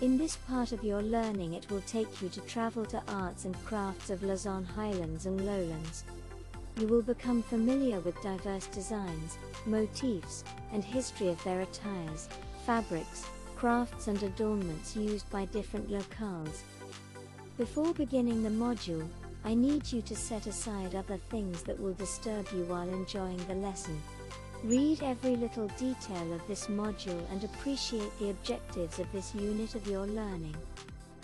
In this part of your learning it will take you to travel to arts and crafts of Luzon highlands and lowlands. You will become familiar with diverse designs, motifs, and history of their attires, fabrics, crafts and adornments used by different locales. Before beginning the module, I need you to set aside other things that will disturb you while enjoying the lesson. Read every little detail of this module and appreciate the objectives of this unit of your learning.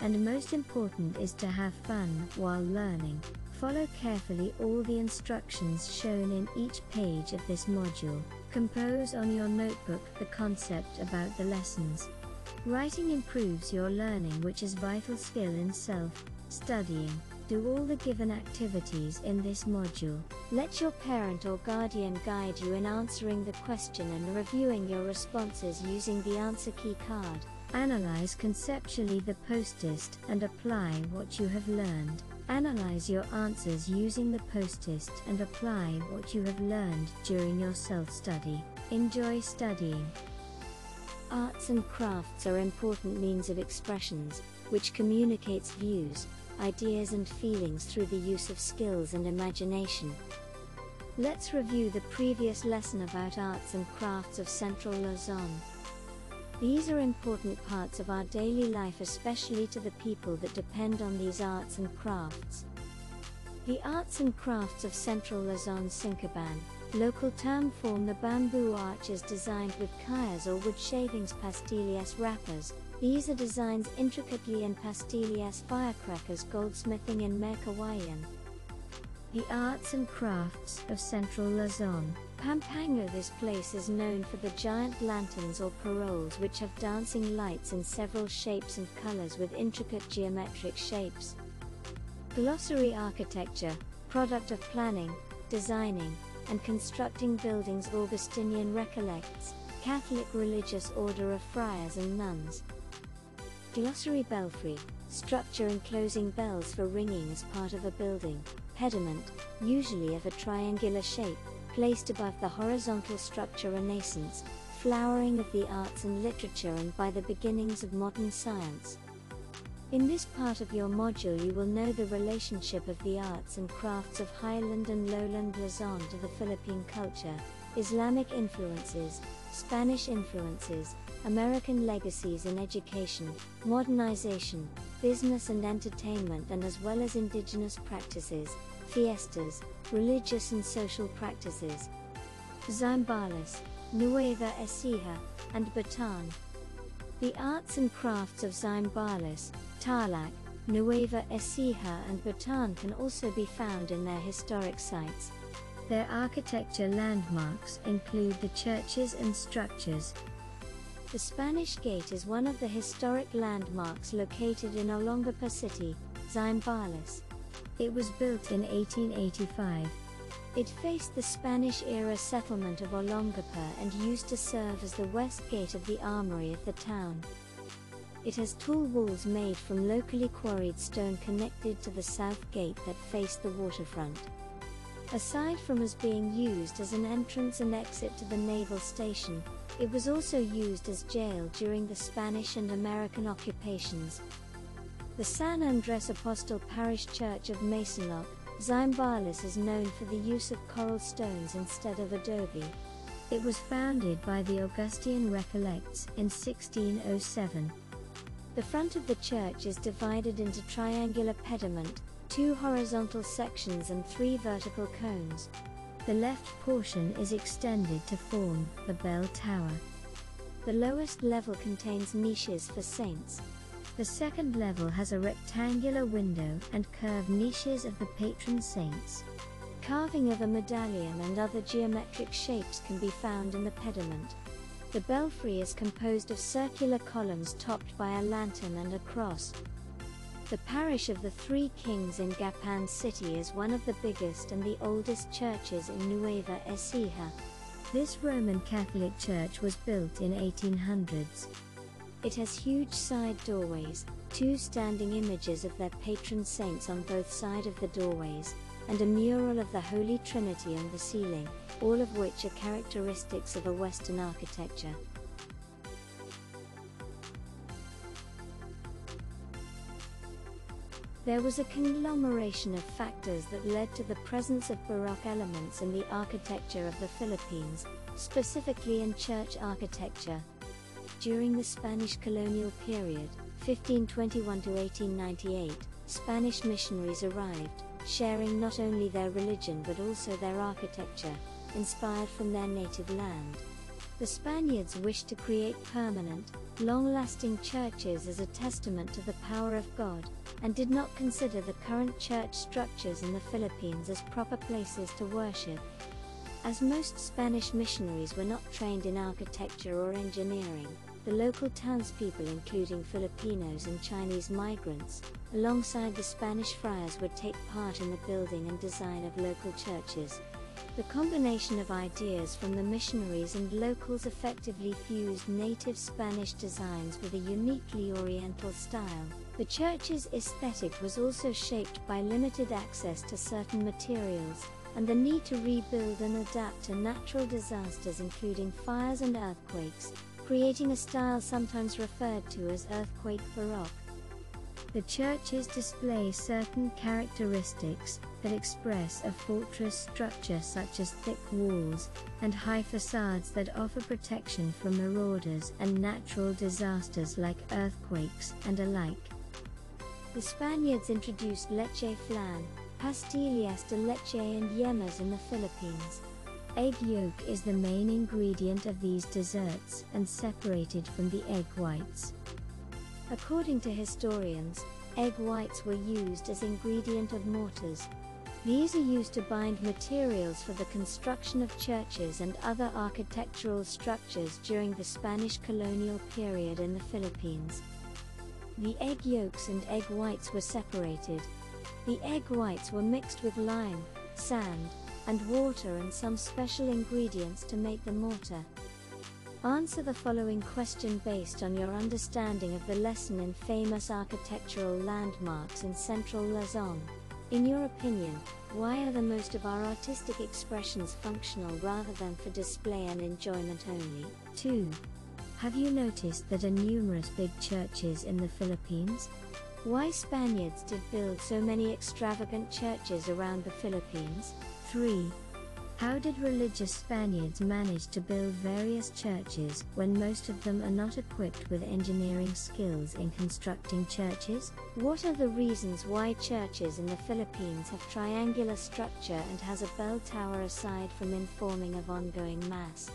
And most important is to have fun while learning. Follow carefully all the instructions shown in each page of this module. Compose on your notebook the concept about the lessons. Writing improves your learning, which is vital skill in self-studying. Do all the given activities in this module. Let your parent or guardian guide you in answering the question and reviewing your responses using the answer key card. Analyze conceptually the post-test and apply what you have learned. Analyze your answers using the post-test and apply what you have learned during your self-study. Enjoy studying. Arts and crafts are important means of expressions, which communicates views, ideas and feelings through the use of skills and imagination. Let's review the previous lesson about arts and crafts of Central Luzon. These are important parts of our daily life, especially to the people that depend on these arts and crafts. The arts and crafts of Central Luzon Singkaban, local term form the bamboo arches designed with kayas or wood shavings, pastillas wrappers. These are designs intricately in pastillas firecrackers, goldsmithing in Merkawayan. The arts and crafts of Central Luzon, Pampanga. This place is known for the giant lanterns or paroles, which have dancing lights in several shapes and colors with intricate geometric shapes. Glossary architecture, product of planning, designing, and constructing buildings. Augustinian recollects, Catholic religious order of friars and nuns. Glossary belfry, structure enclosing bells for ringing as part of a building. Pediment, usually of a triangular shape, placed above the horizontal structure. Renaissance, flowering of the arts and literature and by the beginnings of modern science. In this part of your module you will know the relationship of the arts and crafts of highland and lowland Luzon to the Philippine culture, Islamic influences, Spanish influences, American legacies in education, modernization, business and entertainment, and as well as indigenous practices, fiestas, religious and social practices. Zambales, Nueva Ecija, and Bataan. The arts and crafts of Zambales, Tarlac, Nueva Ecija and Bataan can also be found in their historic sites. Their architecture landmarks include the churches and structures. The Spanish Gate is one of the historic landmarks located in Olongapo City, Zambales. It was built in 1885. It faced the Spanish-era settlement of Olongapo and used to serve as the west gate of the armory of the town. It has tall walls made from locally quarried stone connected to the south gate that faced the waterfront. Aside from as being used as an entrance and exit to the naval station, it was also used as jail during the Spanish and American occupations. The San Andres Apostol Parish Church of Masonloc, Zambales is known for the use of coral stones instead of adobe. It was founded by the Augustinian Recollects in 1607. The front of the church is divided into triangular pediment, 2 horizontal sections and 3 vertical cones. The left portion is extended to form the bell tower. The lowest level contains niches for saints. The second level has a rectangular window and curved niches of the patron saints. Carving of a medallion and other geometric shapes can be found in the pediment. The belfry is composed of circular columns topped by a lantern and a cross. The parish of the Three Kings in Gapan City is one of the biggest and the oldest churches in Nueva Ecija. This Roman Catholic church was built in 1800s. It has huge side doorways, 2 standing images of their patron saints on both sides of the doorways, and a mural of the Holy Trinity on the ceiling, all of which are characteristics of a Western architecture. There was a conglomeration of factors that led to the presence of Baroque elements in the architecture of the Philippines, specifically in church architecture. During the Spanish colonial period, 1521 to 1898, Spanish missionaries arrived, sharing not only their religion but also their architecture, inspired from their native land. The Spaniards wished to create permanent, long-lasting churches as a testament to the power of God, and did not consider the current church structures in the Philippines as proper places to worship. As most Spanish missionaries were not trained in architecture or engineering, the local townspeople, including Filipinos and Chinese migrants, alongside the Spanish friars, would take part in the building and design of local churches. The combination of ideas from the missionaries and locals effectively fused native Spanish designs with a uniquely Oriental style. The church's aesthetic was also shaped by limited access to certain materials, and the need to rebuild and adapt to natural disasters including fires and earthquakes, creating a style sometimes referred to as earthquake Baroque. The churches display certain characteristics that express a fortress structure, such as thick walls and high facades that offer protection from marauders and natural disasters like earthquakes and alike. The Spaniards introduced leche flan, pastillas de leche and yemas in the Philippines. Egg yolk is the main ingredient of these desserts and separated from the egg whites. According to historians, egg whites were used as ingredient of mortars. These are used to bind materials for the construction of churches and other architectural structures during the Spanish colonial period in the Philippines. The egg yolks and egg whites were separated. The egg whites were mixed with lime, sand, and water and some special ingredients to make the mortar. Answer the following question based on your understanding of the lesson in famous architectural landmarks in central Luzon. In your opinion, why are the most of our artistic expressions functional rather than for display and enjoyment only? 2. Have you noticed that are numerous big churches in the Philippines? Why Spaniards did build so many extravagant churches around the Philippines? 3. How did religious Spaniards manage to build various churches when most of them are not equipped with engineering skills in constructing churches? What are the reasons why churches in the Philippines have triangular structure and has a bell tower aside from informing of ongoing mass